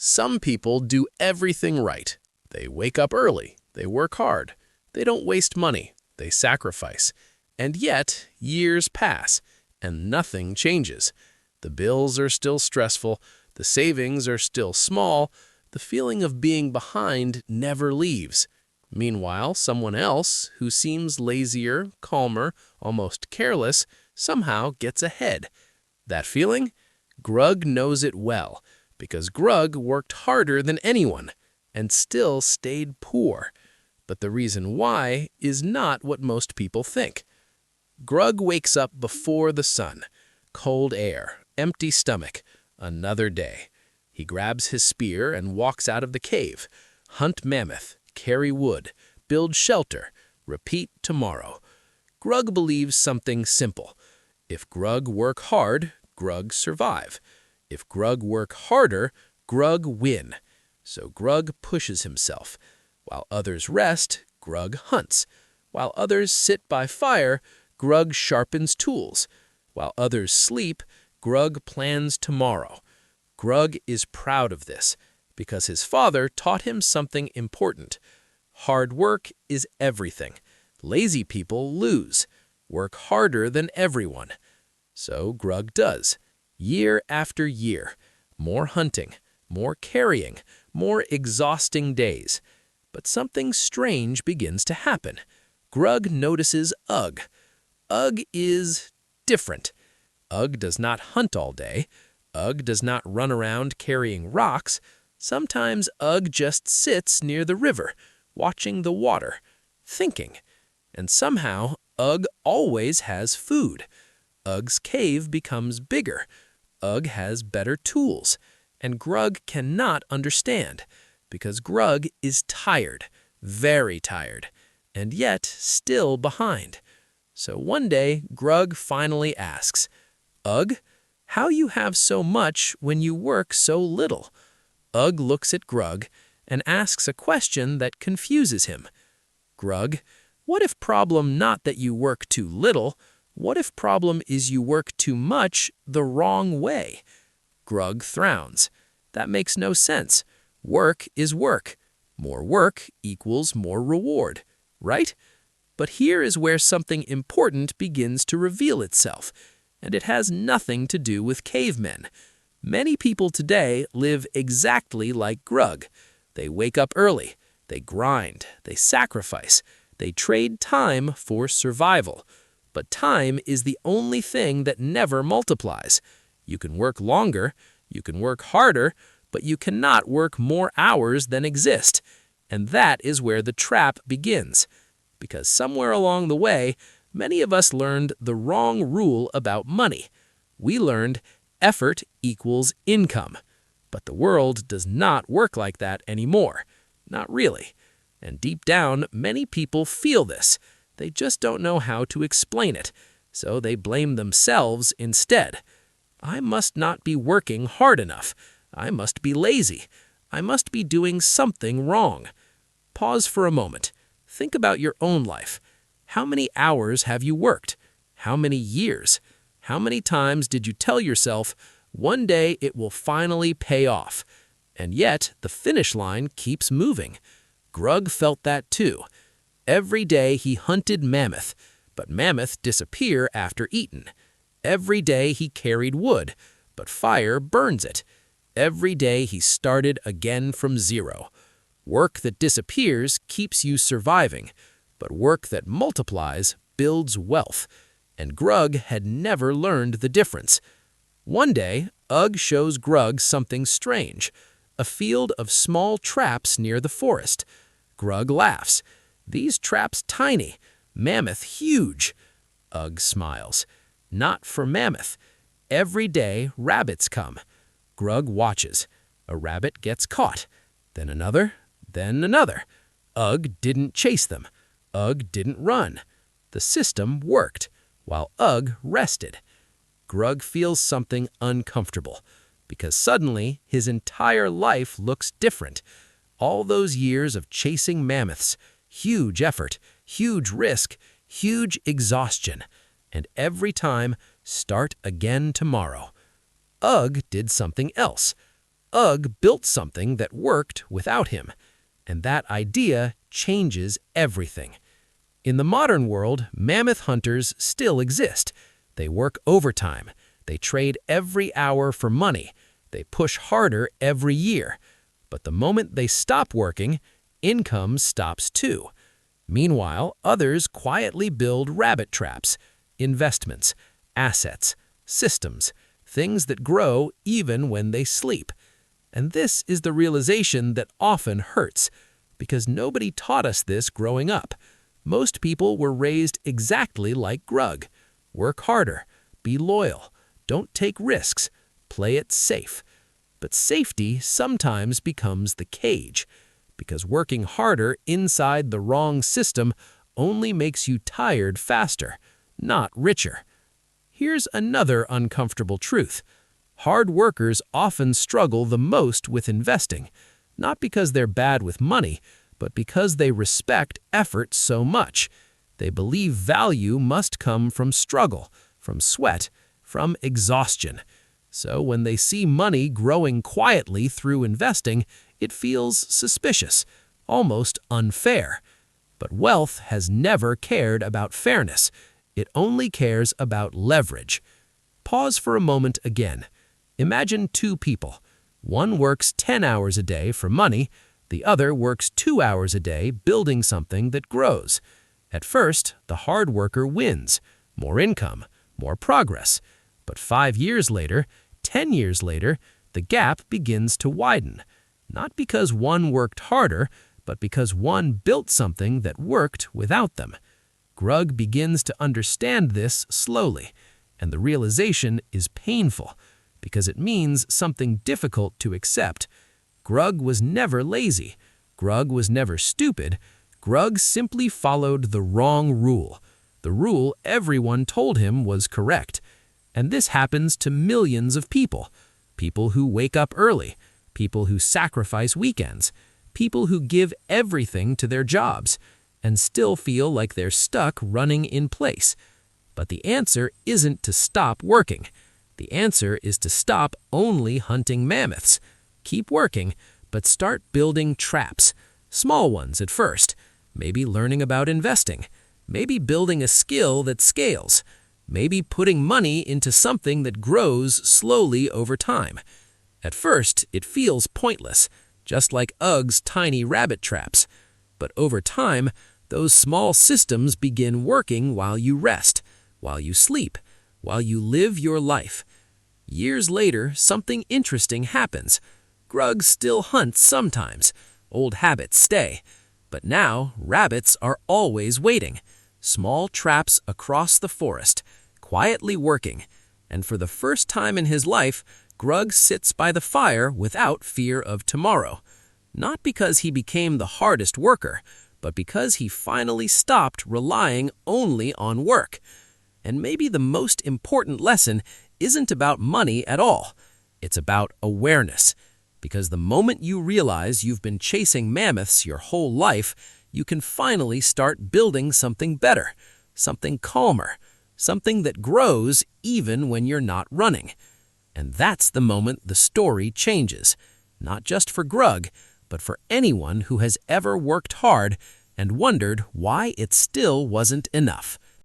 Some people do everything right. They wake up early, they work hard, they don't waste money, they sacrifice. And yet, years pass, and nothing changes. The bills are still stressful, the savings are still small, the feeling of being behind never leaves. Meanwhile, someone else, who seems lazier, calmer, almost careless, somehow gets ahead. That feeling? Grug knows it well, because Grug worked harder than anyone and still stayed poor. But the reason why is not what most people think. Grug wakes up before the sun. Cold air, empty stomach, another day. He grabs his spear and walks out of the cave. Hunt mammoth, carry wood, build shelter, repeat tomorrow. Grug believes something simple. If Grug work hard, Grug survive. If Grug work harder, Grug win. So Grug pushes himself. While others rest, Grug hunts. While others sit by fire, Grug sharpens tools. While others sleep, Grug plans tomorrow. Grug is proud of this because his father taught him something important. Hard work is everything. Lazy people lose. Work harder than everyone. So Grug does. Year after year, more hunting, more carrying, more exhausting days. But something strange begins to happen. Grug notices Ugg. Ugg is different. Ugg does not hunt all day. Ugg does not run around carrying rocks. Sometimes Ugg just sits near the river, watching the water, thinking. And somehow, Ugg always has food. Ugg's cave becomes bigger. Ugg has better tools. And Grug cannot understand, because Grug is tired, very tired, and yet still behind. So one day, Grug finally asks, "Ugg, how you have so much when you work so little?" Ugg looks at Grug and asks a question that confuses him. "Grug, what if problem not that you work too little? What if problem is you work too much the wrong way?" Grug frowns. That makes no sense. Work is work. More work equals more reward, right? But here is where something important begins to reveal itself, and it has nothing to do with cavemen. Many people today live exactly like Grug. They wake up early, they grind, they sacrifice, they trade time for survival. But time is the only thing that never multiplies. You can work longer, you can work harder, but you cannot work more hours than exist. And that is where the trap begins. Because somewhere along the way, many of us learned the wrong rule about money. We learned effort equals income. But the world does not work like that anymore. Not really. And deep down, many people feel this. They just don't know how to explain it, so they blame themselves instead. I must not be working hard enough. I must be lazy. I must be doing something wrong. Pause for a moment. Think about your own life. How many hours have you worked? How many years? How many times did you tell yourself, one day it will finally pay off? And yet, the finish line keeps moving. Grug felt that too. Every day he hunted mammoth, but mammoth disappear after eaten. Every day he carried wood, but fire burns it. Every day he started again from zero. Work that disappears keeps you surviving, but work that multiplies builds wealth. And Grug had never learned the difference. One day, Ugg shows Grug something strange, a field of small traps near the forest. Grug laughs. "These traps tiny, mammoth huge." Ugg smiles. "Not for mammoth. Every day rabbits come." Grug watches. A rabbit gets caught. Then another, then another. Ugg didn't chase them. Ugg didn't run. The system worked, while Ugg rested. Grug feels something uncomfortable, because suddenly his entire life looks different. All those years of chasing mammoths, huge effort, huge risk, huge exhaustion, and every time, start again tomorrow. Ugg did something else. Ugg built something that worked without him, and that idea changes everything. In the modern world, mammoth hunters still exist. They work overtime. They trade every hour for money. They push harder every year. But the moment they stop working, income stops too. Meanwhile, others quietly build rabbit traps, investments, assets, systems, things that grow even when they sleep. And this is the realization that often hurts, because nobody taught us this growing up. Most people were raised exactly like Grug. Work harder, be loyal, don't take risks, play it safe. But safety sometimes becomes the cage, because working harder inside the wrong system only makes you tired faster, not richer. Here's another uncomfortable truth. Hard workers often struggle the most with investing, not because they're bad with money, but because they respect effort so much. They believe value must come from struggle, from sweat, from exhaustion. So when they see money growing quietly through investing, it feels suspicious, almost unfair. But wealth has never cared about fairness. It only cares about leverage. Pause for a moment again. Imagine two people. One works 10 hours a day for money. The other works 2 hours a day building something that grows. At first, the hard worker wins. More income, more progress. But 5 years later, 10 years later, the gap begins to widen. Not because one worked harder, but because one built something that worked without them. Grug begins to understand this slowly, and the realization is painful, because it means something difficult to accept. Grug was never lazy. Grug was never stupid. Grug simply followed the wrong rule, the rule everyone told him was correct. And this happens to millions of people. People who wake up early, people who sacrifice weekends, people who give everything to their jobs, and still feel like they're stuck running in place. But the answer isn't to stop working. The answer is to stop only hunting mammoths. Keep working, but start building traps. Small ones at first. Maybe learning about investing. Maybe building a skill that scales. Maybe putting money into something that grows slowly over time. At first, it feels pointless, just like Ugg's tiny rabbit traps. But over time, those small systems begin working while you rest, while you sleep, while you live your life. Years later, something interesting happens. Grug still hunts sometimes. Old habits stay. But now, rabbits are always waiting. Small traps across the forest, quietly working. And for the first time in his life, Grug sits by the fire without fear of tomorrow. Not because he became the hardest worker, but because he finally stopped relying only on work. And maybe the most important lesson isn't about money at all. It's about awareness. Because the moment you realize you've been chasing mammoths your whole life, you can finally start building something better, something calmer, something that grows even when you're not running. And that's the moment the story changes, not just for Grug, but for anyone who has ever worked hard and wondered why it still wasn't enough.